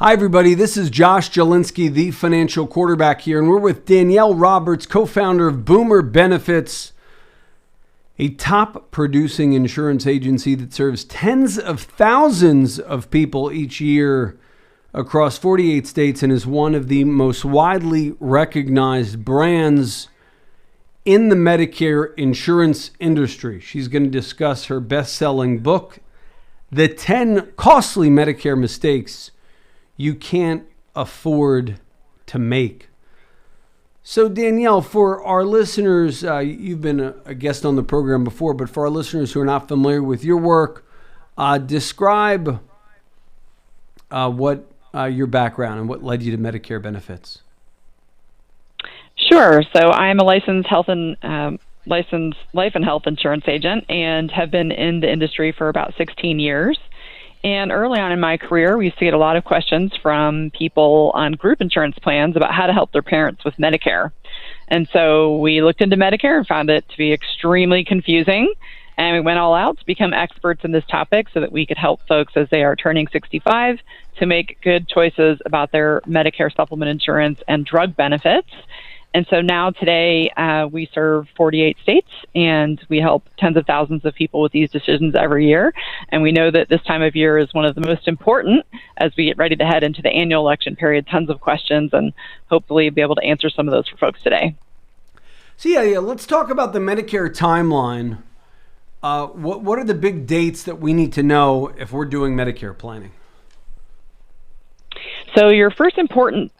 Hi, everybody. This is Josh Jelinski, the financial quarterback here, and we're with Danielle Roberts, co-founder of Boomer Benefits, a top-producing insurance agency that serves tens of thousands of people each year across 48 states and is one of the most widely recognized brands in the Medicare insurance industry. She's going to discuss her best-selling book, The 10 Costly Medicare Mistakes You Can't Afford to Make. So Danielle, for our listeners, you've been a guest on the program before, but for our listeners who are not familiar with your work, describe what your background and what led you to Medicare benefits. Sure. So I'm a licensed life and health insurance agent and have been in the industry for about 16 years. And early on in my career, we used to get a lot of questions from people on group insurance plans about how to help their parents with Medicare. And so we looked into Medicare and found it to be extremely confusing. And we went all out to become experts in this topic so that we could help folks as they are turning 65 to make good choices about their Medicare supplement insurance and drug benefits. And so now today we serve 48 states and we help tens of thousands of people with these decisions every year. And we know that this time of year is one of the most important as we get ready to head into the annual election period. Tons of questions, and hopefully be able to answer some of those for folks today. So yeah, let's talk about the Medicare timeline. What are the big dates that we need to know if we're doing Medicare planning? So your first important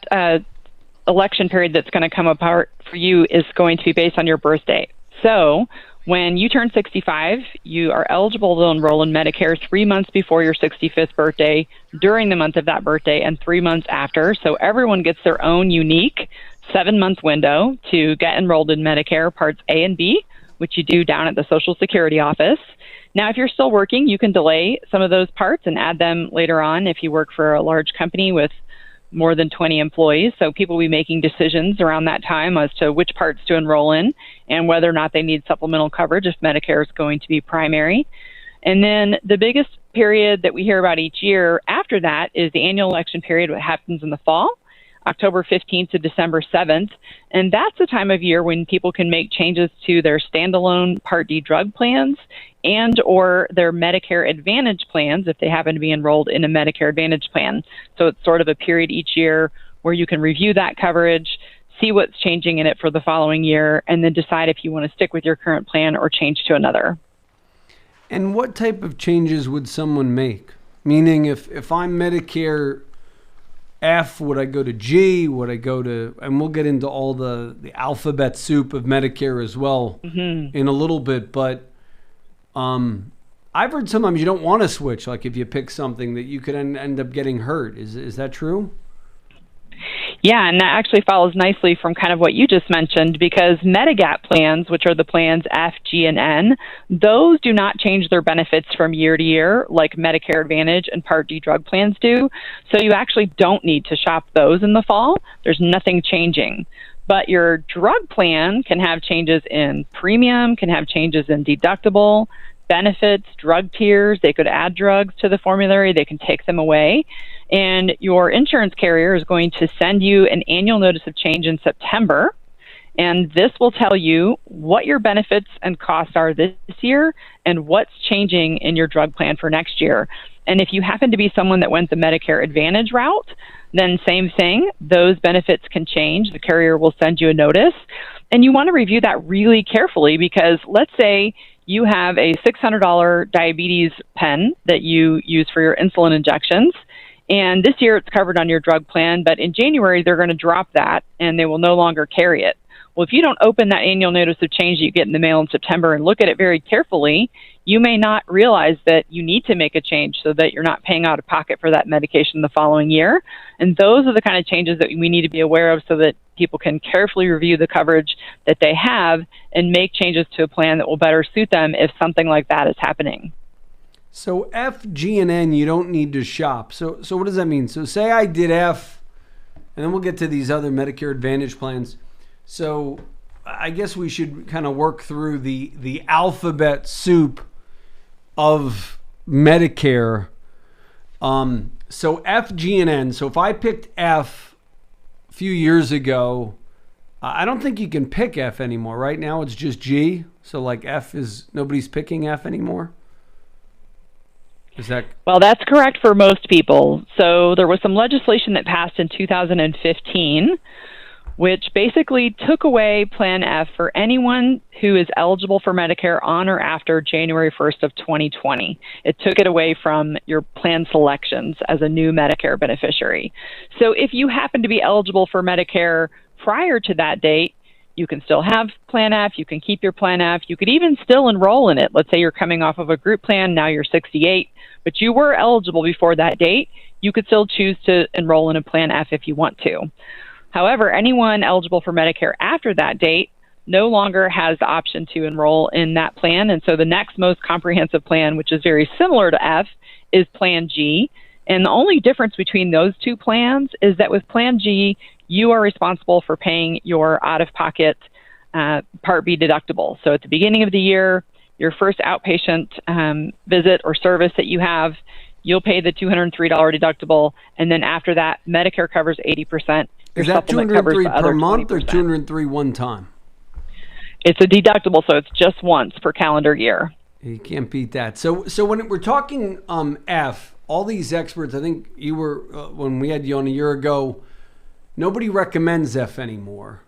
election period that's going to come apart for you is going to be based on your birth date. So when you turn 65, you are eligible to enroll in Medicare 3 months before your 65th birthday, during the month of that birthday, and 3 months after. So everyone gets their own unique 7-month window to get enrolled in Medicare Parts A and B, which you do down at the Social Security office. Now, if you're still working, you can delay some of those parts and add them later on if you work for a large company with more than 20 employees. So people will be making decisions around that time as to which parts to enroll in and whether or not they need supplemental coverage if Medicare is going to be primary. And then the biggest period that we hear about each year after that is the annual election period, what happens in the fall, October 15th to December 7th. And that's the time of year when people can make changes to their standalone Part D drug plans and or their Medicare Advantage plans if they happen to be enrolled in a Medicare Advantage plan. So it's sort of a period each year where you can review that coverage, see what's changing in it for the following year, and then decide if you want to stick with your current plan or change to another. And what type of changes would someone make? Meaning if I'm Medicare F, would I go to G? Would I go to, and we'll get into all the alphabet soup of Medicare as well in a little bit, but I've heard sometimes you don't want to switch, like if you pick something that you could end up getting hurt. Is that true? Yeah, and that actually follows nicely from kind of what you just mentioned, because Medigap plans, which are the plans F, G, and N, those do not change their benefits from year to year like Medicare Advantage and Part D drug plans do. So you actually don't need to shop those in the fall. There's nothing changing. But your drug plan can have changes in premium, can have changes in deductible, benefits, drug tiers. They could add drugs to the formulary. They can take them away. And your insurance carrier is going to send you an annual notice of change in September. And this will tell you what your benefits and costs are this year and what's changing in your drug plan for next year. And if you happen to be someone that went the Medicare Advantage route, then same thing, those benefits can change. The carrier will send you a notice. And you want to review that really carefully because let's say you have a $600 diabetes pen that you use for your insulin injections. And this year it's covered on your drug plan, but in January they're going to drop that and they will no longer carry it. Well, if you don't open that annual notice of change that you get in the mail in September and look at it very carefully, you may not realize that you need to make a change so that you're not paying out of pocket for that medication the following year. And those are the kind of changes that we need to be aware of so that people can carefully review the coverage that they have and make changes to a plan that will better suit them if something like that is happening. So F, G, and N, you don't need to shop. So what does that mean? So say I did F, and then we'll get to these other Medicare Advantage plans. So I guess we should kind of work through the alphabet soup of Medicare. So F, G, and N. So if I picked F a few years ago, I don't think you can pick F anymore. Right now it's just G. So like F is, nobody's picking F anymore. Is that? Well, that's correct for most people. So there was some legislation that passed in 2015, which basically took away Plan F for anyone who is eligible for Medicare on or after January 1st of 2020. It took it away from your plan selections as a new Medicare beneficiary. So if you happen to be eligible for Medicare prior to that date, you can still have Plan F, you can keep your Plan F, you could even still enroll in it. Let's say you're coming off of a group plan, now you're 68, but you were eligible before that date, you could still choose to enroll in a Plan F if you want to. However, anyone eligible for Medicare after that date no longer has the option to enroll in that plan, and so the next most comprehensive plan, which is very similar to F, is Plan G. And the only difference between those two plans is that with Plan G, you are responsible for paying your out-of-pocket Part B deductible. So at the beginning of the year, your first outpatient visit or service that you have, you'll pay the $203 deductible, and then after that, Medicare covers 80%. Is that $203 per month or $203 one time? It's a deductible, so it's just once per calendar year. You can't beat that. So when we're talking F, all these experts, I think you were, when we had you on a year ago, nobody recommends F anymore.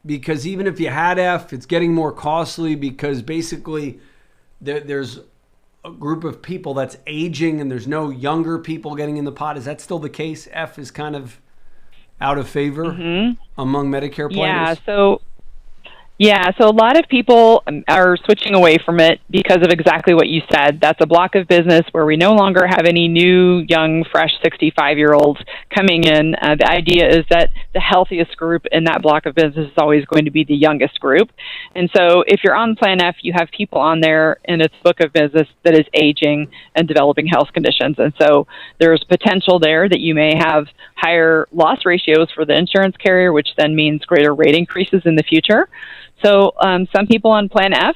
Because even if you had F, it's getting more costly because basically there's a group of people that's aging and there's no younger people getting in the pot. Is that still the case? F is kind of out of favor among Medicare planners? Yeah, so a lot of people are switching away from it because of exactly what you said. That's a block of business where we no longer have any new, young, fresh 65-year-olds coming in. The idea is that the healthiest group in that block of business is always going to be the youngest group. And so if you're on Plan F, you have people on there in its book of business that is aging and developing health conditions. And so there's potential there that you may have higher loss ratios for the insurance carrier, which then means greater rate increases in the future. So some people on Plan F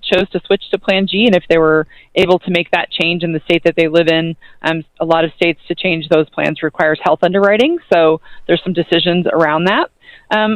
chose to switch to Plan G, and if they were able to make that change in the state that they live in, a lot of states to change those plans requires health underwriting, so there's some decisions around that.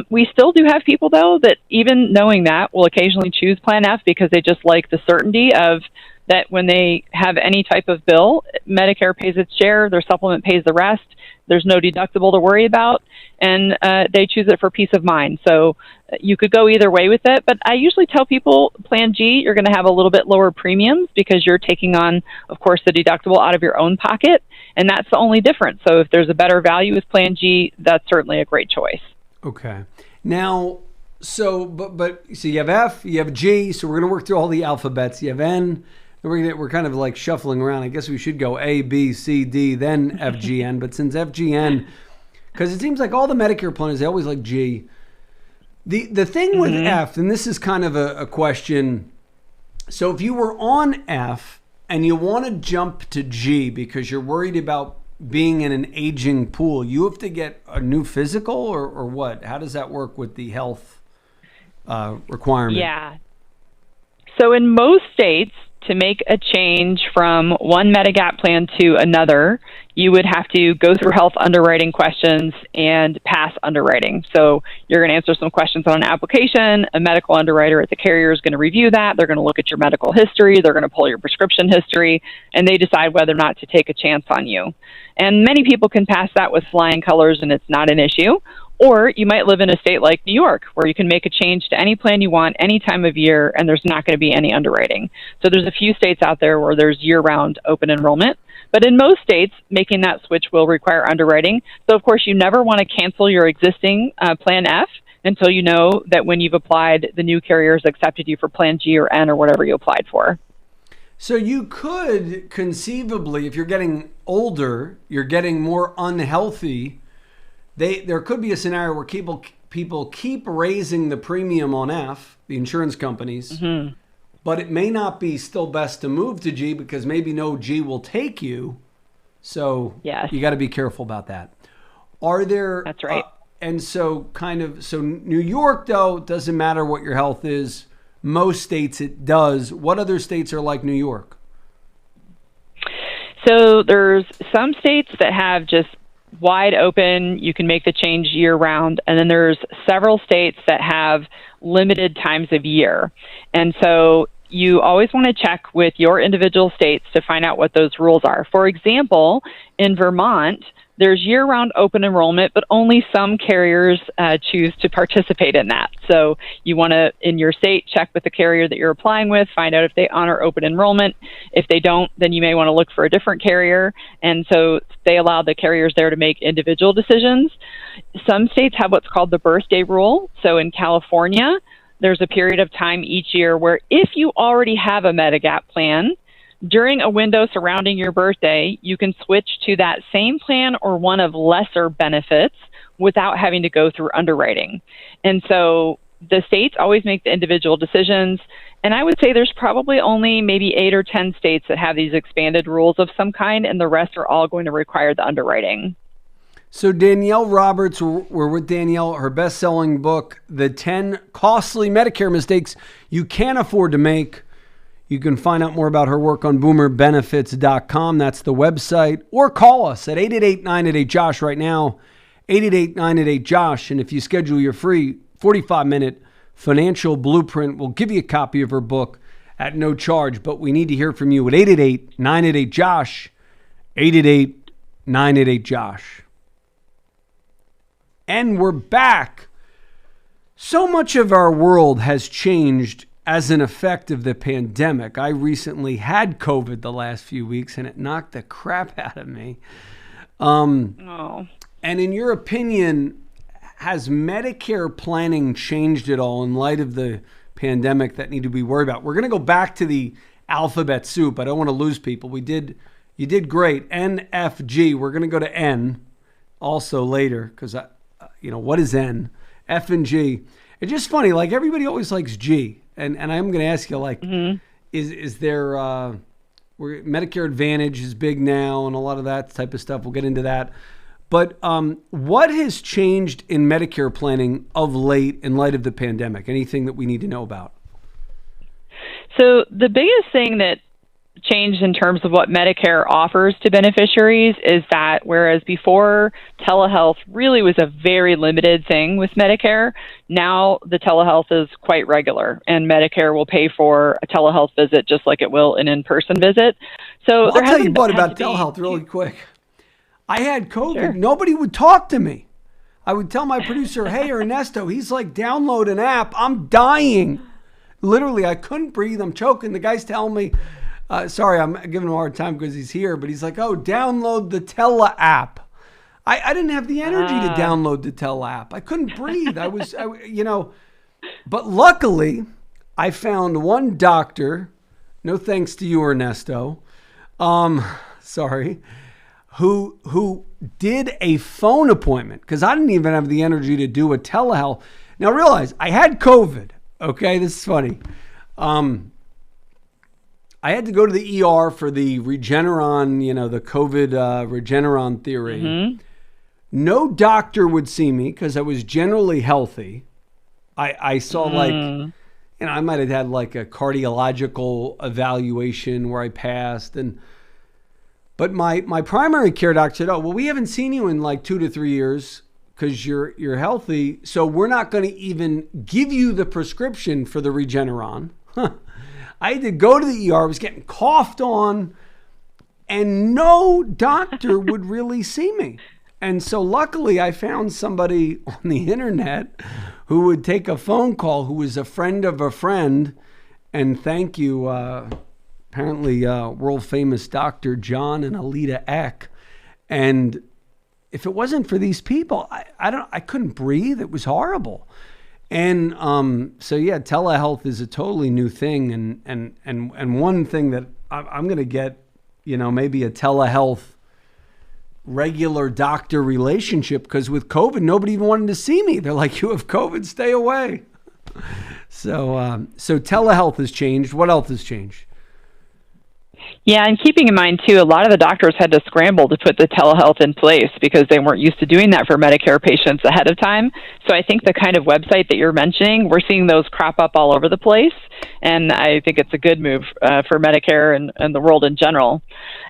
We still do have people, though, that even knowing that will occasionally choose Plan F because they just like the certainty of that when they have any type of bill, Medicare pays its share, their supplement pays the rest, there's no deductible to worry about, and they choose it for peace of mind. So you could go either way with it, but I usually tell people Plan G, you're going to have a little bit lower premiums because you're taking on, of course, the deductible out of your own pocket, and that's the only difference. So if there's a better value with Plan G, that's certainly a great choice. Okay. Now, so you have F, you have G, so we're going to work through all the alphabets. You have N, and we're kind of like shuffling around. I guess we should go A, B, C, D, then F, G, N. But since F, G, N, because it seems like all the Medicare plans, they always like G. The thing with F, and this is kind of a question. So if you were on F and you want to jump to G because you're worried about being in an aging pool, you have to get a new physical or what? How does that work with the health requirement? Yeah. So in most states, to make a change from one Medigap plan to another, you would have to go through health underwriting questions and pass underwriting. So you're going to answer some questions on an application. A medical underwriter at the carrier is going to review that. They're going to look at your medical history. They're going to pull your prescription history, and they decide whether or not to take a chance on you. And many people can pass that with flying colors, and it's not an issue. Or you might live in a state like New York, where you can make a change to any plan you want any time of year, and there's not going to be any underwriting. So there's a few states out there where there's year-round open enrollment. But in most states, making that switch will require underwriting. So, of course, you never want to cancel your existing Plan F until you know that when you've applied, the new carrier has accepted you for Plan G or N or whatever you applied for. So you could conceivably, if you're getting older, you're getting more unhealthy, there could be a scenario where people keep raising the premium on F, the insurance companies, but it may not be still best to move to G because maybe no G will take you. So yes, you got to be careful about that. Are there? That's right. And so so New York, though, doesn't matter what your health is. Most states it does. What other states are like New York? So there's some states that have just wide open, you can make the change year round, and then there's several states that have limited times of year. And so you always want to check with your individual states to find out what those rules are. For example, in Vermont, there's year-round open enrollment, but only some carriers choose to participate in that. So you want to, in your state, check with the carrier that you're applying with, find out if they honor open enrollment. If they don't, then you may want to look for a different carrier. And so they allow the carriers there to make individual decisions. Some states have what's called the birthday rule. So in California, there's a period of time each year where if you already have a Medigap plan, during a window surrounding your birthday, you can switch to that same plan or one of lesser benefits without having to go through underwriting. And so the states always make the individual decisions. And I would say there's probably only maybe 8 or 10 states that have these expanded rules of some kind, and the rest are all going to require the underwriting. So Danielle Roberts, we're with Danielle, her best-selling book, The 10 Costly Medicare Mistakes You Can't Afford to Make. You can find out more about her work on boomerbenefits.com. That's the website. Or call us at 888-988-JOSH right now, 888-988-JOSH. And if you schedule your free 45-minute financial blueprint, we'll give you a copy of her book at no charge. But we need to hear from you at 888-988-JOSH, 888-988-JOSH. And we're back. So much of our world has changed as an effect of the pandemic. I recently had COVID the last few weeks, and it knocked the crap out of me. And in your opinion, has Medicare planning changed at all in light of the pandemic that need to be worried about? We're going to go back to the alphabet soup. I don't want to lose people. You did great. N, F, G. We're going to go to N also later because, what is N? F and G. It's just funny. Like everybody always likes G. And I'm going to ask you, is there Medicare Advantage is big now and a lot of that type of stuff. We'll get into that. But what has changed in Medicare planning of late in light of the pandemic? Anything that we need to know about? So the biggest thing that changed in terms of what Medicare offers to beneficiaries is that whereas before telehealth really was a very limited thing with Medicare, now the telehealth is quite regular and Medicare will pay for a telehealth visit just like it will an in-person visit. So I'll tell you what about telehealth really quick. I had COVID. Sure. Nobody would talk to me. I would tell my producer, hey, Ernesto, he's like, download an app. I'm dying. Literally, I couldn't breathe. I'm choking. The guy's telling me, sorry, I'm giving him a hard time because he's here, but he's like, oh, download the Tele app. I didn't have the energy to download the Tele app. I couldn't breathe. But luckily I found one doctor, no thanks to you, Ernesto, who did a phone appointment because I didn't even have the energy to do a telehealth. Now realize I had COVID. Okay. This is funny. I had to go to the ER for the Regeneron, the COVID Regeneron theory. Mm-hmm. No doctor would see me because I was generally healthy. I saw I might have had like a cardiological evaluation where I passed. But my primary care doctor said, oh, well, we haven't seen you in like 2 to 3 years because you're healthy. So we're not going to even give you the prescription for the Regeneron. I had to go to the ER. I was getting coughed on, and no doctor would really see me. And so luckily I found somebody on the internet who would take a phone call who was a friend of a friend. And thank you, apparently world famous Dr. John and Alita Eck. And if it wasn't for these people, I couldn't breathe. It was horrible. And so yeah, telehealth is a totally new thing, and one thing that I'm going to get, maybe a telehealth regular doctor relationship because with COVID, nobody even wanted to see me. They're like, you have COVID, stay away. So telehealth has changed. What else has changed? Yeah, and keeping in mind, too, a lot of the doctors had to scramble to put the telehealth in place because they weren't used to doing that for Medicare patients ahead of time. So I think the kind of website that you're mentioning, we're seeing those crop up all over the place. And I think it's a good move for Medicare and the world in general.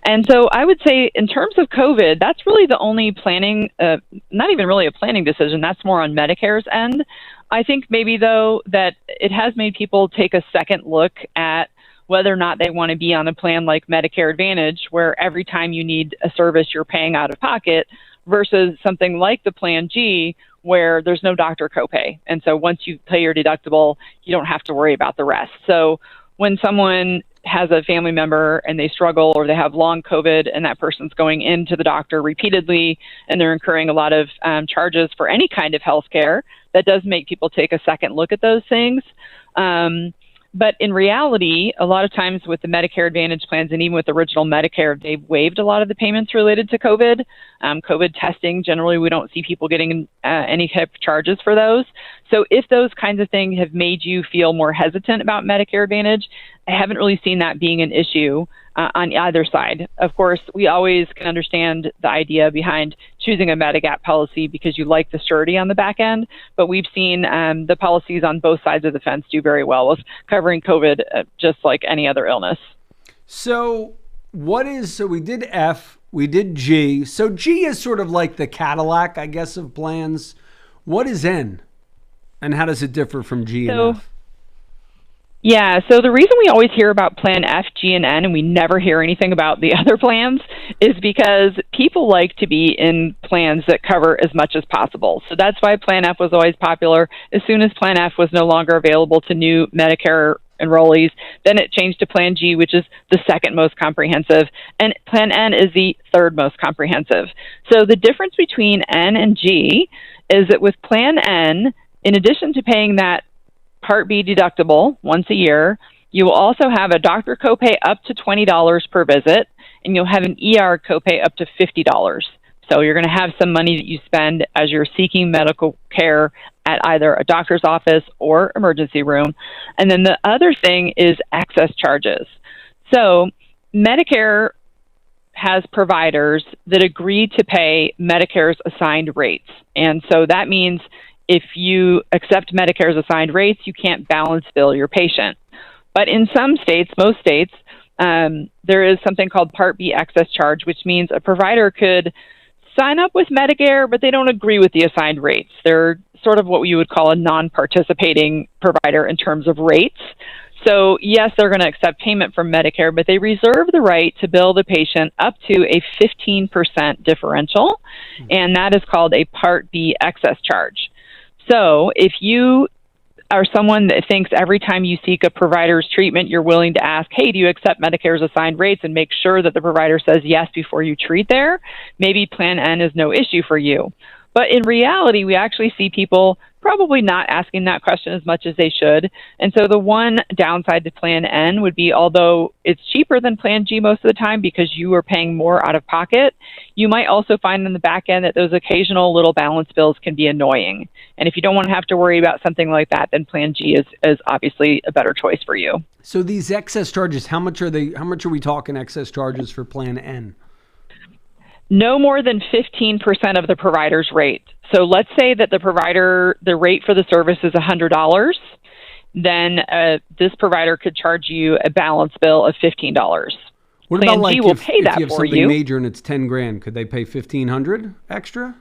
And so I would say in terms of COVID, that's really the only planning, not even really a planning decision. That's more on Medicare's end. I think maybe, though, that it has made people take a second look at whether or not they want to be on a plan like Medicare Advantage, where every time you need a service, you're paying out of pocket, versus something like the Plan G, where there's no doctor copay. And so once you pay your deductible, you don't have to worry about the rest. So when someone has a family member and they struggle or they have long COVID and that person's going into the doctor repeatedly and they're incurring a lot of charges for any kind of health care, that does make people take a second look at those things. But in reality, a lot of times with the Medicare Advantage plans and even with original Medicare, they've waived a lot of the payments related to COVID. COVID testing, generally, we don't see people getting any type of charges for those. So if those kinds of things have made you feel more hesitant about Medicare Advantage, I haven't really seen that being an issue on either side. Of course, we always can understand the idea behind choosing a Medigap policy because you like the surety on the back end, but we've seen the policies on both sides of the fence do very well with covering COVID just like any other illness. So we did F, we did G. So G is sort of like the Cadillac, I guess, of plans. What is N? And how does it differ from G and F? Yeah, so the reason we always hear about Plan F, G, and N, and we never hear anything about the other plans, is because people like to be in plans that cover as much as possible. So that's why Plan F was always popular. As soon as Plan F was no longer available to new Medicare enrollees, then it changed to Plan G, which is the second most comprehensive, and Plan N is the third most comprehensive. So the difference between N and G is that with Plan N, in addition to paying that Part B deductible once a year, you will also have a doctor copay up to $20 per visit, and you'll have an ER copay up to $50. So you're going to have some money that you spend as you're seeking medical care at either a doctor's office or emergency room. And then the other thing is excess charges. So Medicare has providers that agree to pay Medicare's assigned rates. And so that means if you accept Medicare's assigned rates, you can't balance bill your patient. But in some states, most states, there is something called Part B excess charge, which means a provider could sign up with Medicare, but they don't agree with the assigned rates. They're sort of what we would call a non-participating provider in terms of rates. So yes, they're going to accept payment from Medicare, but they reserve the right to bill the patient up to a 15% differential, and that is called a Part B excess charge. So if you are someone that thinks every time you seek a provider's treatment, you're willing to ask, hey, do you accept Medicare's assigned rates, and make sure that the provider says yes before you treat there, maybe Plan N is no issue for you. But in reality, we actually see people probably not asking that question as much as they should. And so the one downside to Plan N would be, although it's cheaper than Plan G most of the time because you are paying more out of pocket, you might also find in the back end that those occasional little balance bills can be annoying. And if you don't want to have to worry about something like that, then Plan G is obviously a better choice for you. So these excess charges, how much are they? How much are we talking excess charges for Plan N? No more than 15% of the provider's rate. So let's say that the rate for the service is $100, then this provider could charge you a balance bill of $15. What Plan about like G will if pay that you have for something you. major and it's $10,000, could they pay $1,500 extra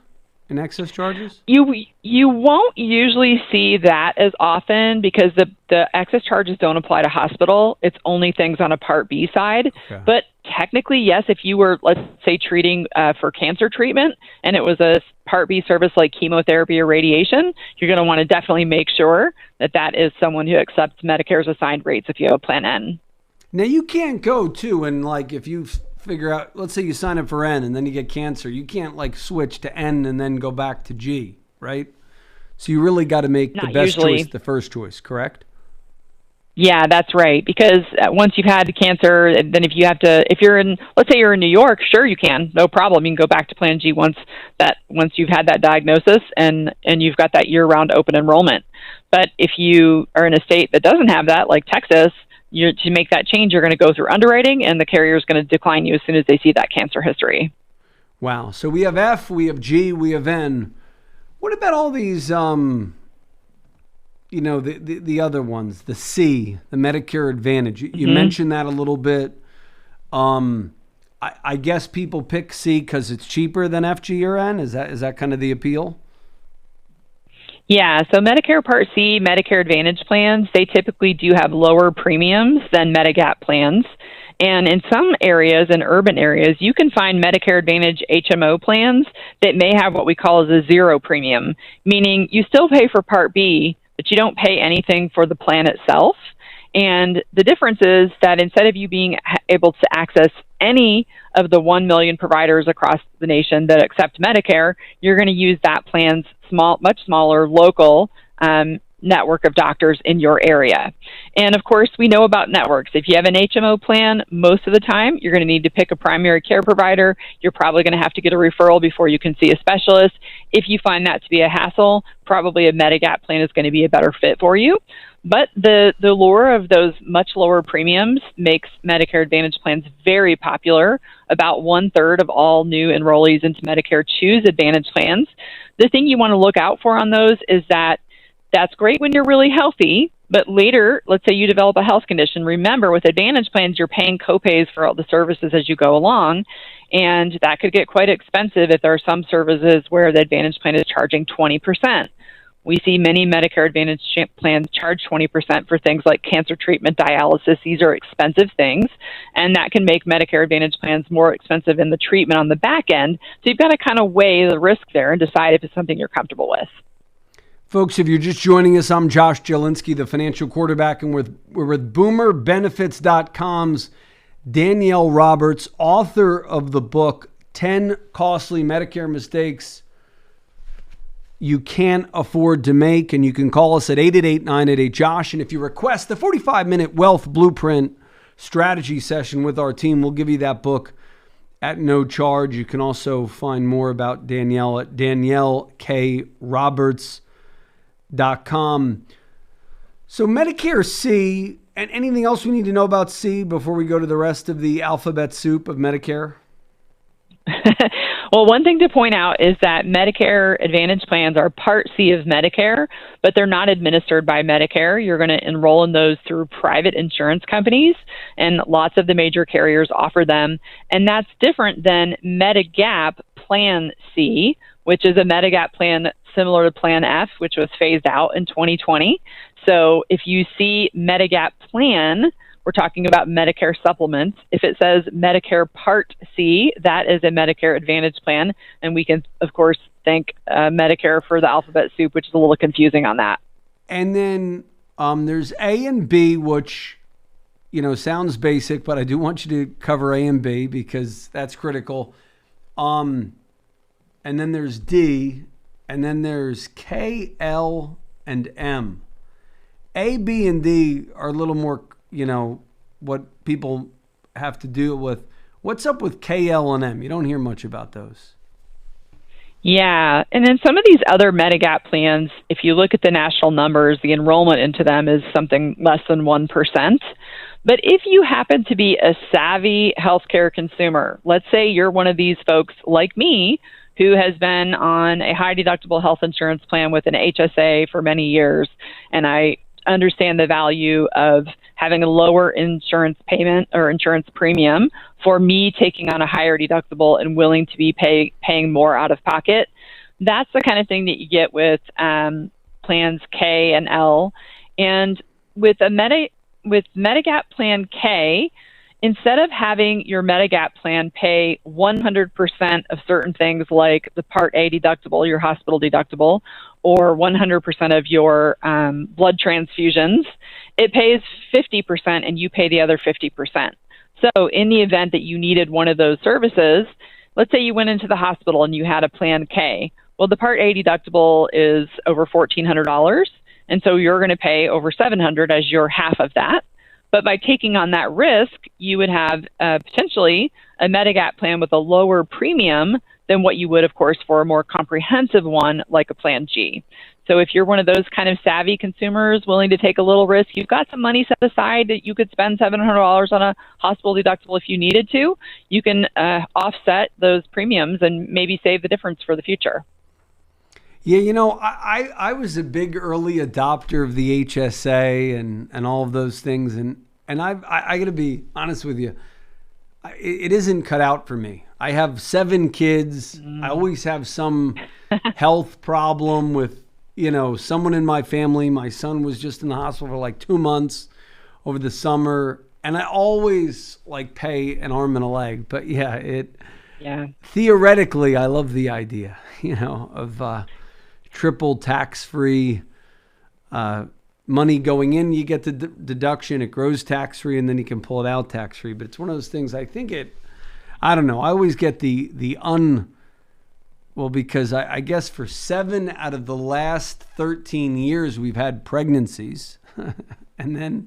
in excess charges? You won't usually see that as often because the excess charges don't apply to hospital. It's only things on a Part B side. Okay. But technically, yes, if you were, let's say, treating for cancer treatment and it was a Part B service like chemotherapy or radiation, you're going to want to definitely make sure that that is someone who accepts Medicare's assigned rates if you have Plan N. Now, you can't go, too, and like if you figure out, let's say you sign up for N and then you get cancer, you can't like switch to N and then go back to G, right? So you really got to make the best choice, the first choice, correct? Yeah, that's right. Because once you've had the cancer, then if you're in, let's say you're in New York, sure you can, no problem. You can go back to Plan G once you've had that diagnosis and you've got that year-round open enrollment. But if you are in a state that doesn't have that, like Texas, to make that change, you're going to go through underwriting, and the carrier is going to decline you as soon as they see that cancer history. Wow. So we have F, we have G, we have N. What about all these, the other ones, the C, the Medicare Advantage? You mentioned that a little bit. I guess people pick C because it's cheaper than F, G, or N. Is that kind of the appeal? Yeah, so Medicare Part C, Medicare Advantage plans, they typically do have lower premiums than Medigap plans. And in some areas, in urban areas, you can find Medicare Advantage HMO plans that may have what we call as a zero premium, meaning you still pay for Part B, but you don't pay anything for the plan itself. And the difference is that instead of you being able to access any of the 1 million providers across the nation that accept Medicare, you're going to use that plan's much smaller local network of doctors in your area. And of course, we know about networks. If you have an HMO plan, most of the time, you're going to need to pick a primary care provider. You're probably going to have to get a referral before you can see a specialist. If you find that to be a hassle, probably a Medigap plan is going to be a better fit for you. But the lure of those much lower premiums makes Medicare Advantage plans very popular. About 1/3 of all new enrollees into Medicare choose Advantage plans. The thing you want to look out for on those is that that's great when you're really healthy, but later, let's say you develop a health condition. Remember, with Advantage plans, you're paying copays for all the services as you go along, and that could get quite expensive if there are some services where the Advantage plan is charging 20%. We see many Medicare Advantage plans charge 20% for things like cancer treatment, dialysis. These are expensive things, and that can make Medicare Advantage plans more expensive in the treatment on the back end. So you've got to kind of weigh the risk there and decide if it's something you're comfortable with. Folks, if you're just joining us, I'm Josh Jelinski, the financial quarterback, and we're with BoomerBenefits.com's Danielle Roberts, author of the book, 10 Costly Medicare Mistakes You Can't Afford to Make. And you can call us at 888-988-JOSH. And if you request the 45-minute Wealth Blueprint strategy session with our team, we'll give you that book at no charge. You can also find more about Danielle at DanielleKRoberts.com. So Medicare C, and anything else we need to know about C before we go to the rest of the alphabet soup of Medicare? Well, one thing to point out is that Medicare Advantage plans are Part C of Medicare, but they're not administered by Medicare. You're going to enroll in those through private insurance companies, and lots of the major carriers offer them. And that's different than Medigap Plan C, which is a Medigap plan similar to Plan F, which was phased out in 2020. So if you see Medigap plan, we're talking about Medicare supplements. If it says Medicare Part C, that is a Medicare Advantage plan. And we can, of course, thank Medicare for the alphabet soup, which is a little confusing on that. And then there's A and B, which, sounds basic, but I do want you to cover A and B because that's critical. And then there's D, and then there's K, L, and M. A, B, and D are a little more, what people have to deal with. What's up with K, L, and M? You don't hear much about those. Yeah, and then some of these other Medigap plans, if you look at the national numbers, the enrollment into them is something less than 1%. But if you happen to be a savvy healthcare consumer, let's say you're one of these folks like me who has been on a high deductible health insurance plan with an HSA for many years, and I understand the value of having a lower insurance payment or insurance premium for me taking on a higher deductible and willing to be paying more out of pocket. That's the kind of thing that you get with plans K and L. And with Medigap Plan K, instead of having your Medigap plan pay 100% of certain things like the Part A deductible, your hospital deductible, or 100% of your blood transfusions, it pays 50% and you pay the other 50%. So in the event that you needed one of those services, let's say you went into the hospital and you had a Plan K. Well, the Part A deductible is over $1,400, and so you're going to pay over $700 as your half of that. But by taking on that risk, you would have potentially a Medigap plan with a lower premium than what you would, of course, for a more comprehensive one like a Plan G. So if you're one of those kind of savvy consumers willing to take a little risk, you've got some money set aside that you could spend $700 on a hospital deductible if you needed to. You can offset those premiums and maybe save the difference for the future. Yeah, I was a big early adopter of the HSA and all of those things. And I got to be honest with you, it isn't cut out for me. I have 7 kids. I always have some health problem with, someone in my family. My son was just in the hospital for like 2 months over the summer. And I always pay an arm and a leg. But theoretically, I love the idea, of triple tax-free money going in. You get the deduction, it grows tax-free, and then you can pull it out tax-free. But it's one of those things, I don't know. I always get because I guess for 7 out of the last 13 years, we've had pregnancies. and then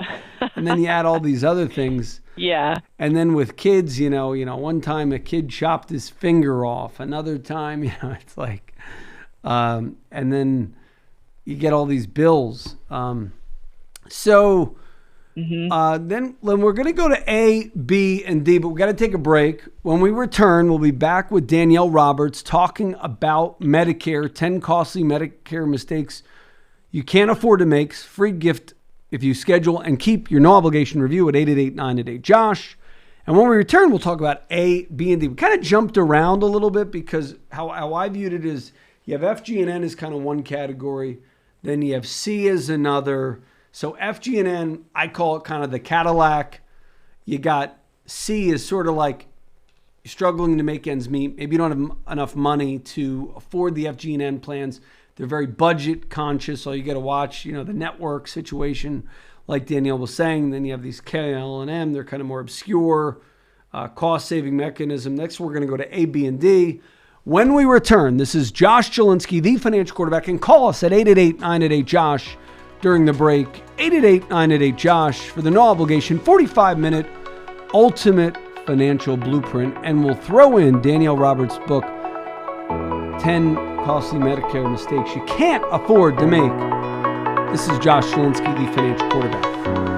you add all these other things. Yeah. And then with kids, one time a kid chopped his finger off. Another time, it's like, and then you get all these bills. Then we're going to go to A, B, and D, but we got to take a break. When we return, we'll be back with Danielle Roberts talking about Medicare, 10 costly Medicare mistakes you can't afford to make. Free gift if you schedule and keep your no obligation review at 888-988-JOSH. And when we return, we'll talk about A, B, and D. We kind of jumped around a little bit because how I viewed it is you have F, G, and N as kind of one category. Then you have C as another. So F, G, and N, I call it kind of the Cadillac. You got C is sort of like you're struggling to make ends meet. Maybe you don't have enough money to afford the F, G, and N plans. They're very budget conscious, so you got to watch, the network situation, like Danielle was saying. Then you have these K, L, and M. They're kind of more obscure cost-saving mechanism. Next, we're going to go to A, B, and D. When we return, this is Josh Jelinski, the financial quarterback, and call us at 888-988-JOSH during the break. 888-988-JOSH for the no obligation 45-minute ultimate financial blueprint. And we'll throw in Danielle Roberts' book, 10 Costly Medicare Mistakes You Can't Afford to Make. This is Josh Jelinski, the financial quarterback.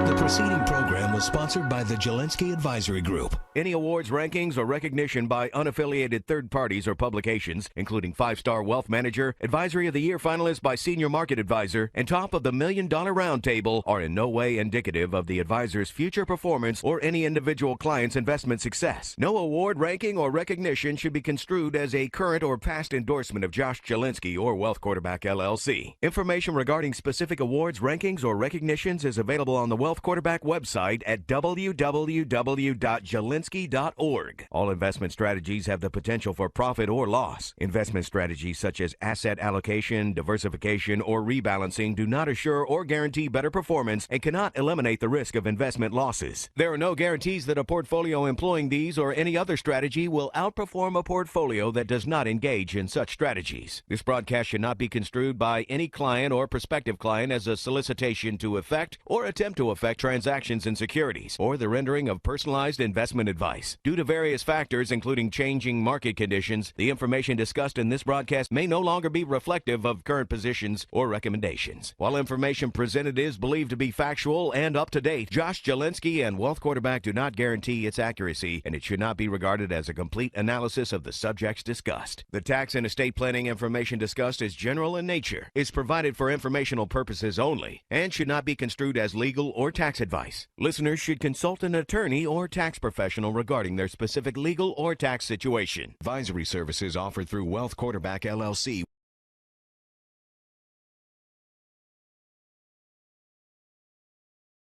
The preceding program was sponsored by the Jelinski Advisory Group. Any awards, rankings, or recognition by unaffiliated third parties or publications, including 5-Star Wealth Manager, Advisory of the Year finalist by Senior Market Advisor, and top of the $1 Million Roundtable, are in no way indicative of the advisor's future performance or any individual client's investment success. No award, ranking, or recognition should be construed as a current or past endorsement of Josh Jelinski or Wealth Quarterback LLC. Information regarding specific awards, rankings, or recognitions is available on the Wealth Quarterback website at www.jelinski.org. All investment strategies have the potential for profit or loss. Investment strategies such as asset allocation, diversification, or rebalancing do not assure or guarantee better performance and cannot eliminate the risk of investment losses. There are no guarantees that a portfolio employing these or any other strategy will outperform a portfolio that does not engage in such strategies. This broadcast should not be construed by any client or prospective client as a solicitation to effect or attempt to effect transactions in securities or the rendering of personalized investment advice. Due to various factors, including changing market conditions, the information discussed in this broadcast may no longer be reflective of current positions or recommendations. While information presented is believed to be factual and up to date, Josh Jelinski and Wealth Quarterback do not guarantee its accuracy, and it should not be regarded as a complete analysis of the subjects discussed. The tax and estate planning information discussed is general in nature, is provided for informational purposes only, and should not be construed as legal or tax advice. Listeners should consult an attorney or tax professional regarding their specific legal or tax situation. Advisory services offered through Wealth Quarterback LLC.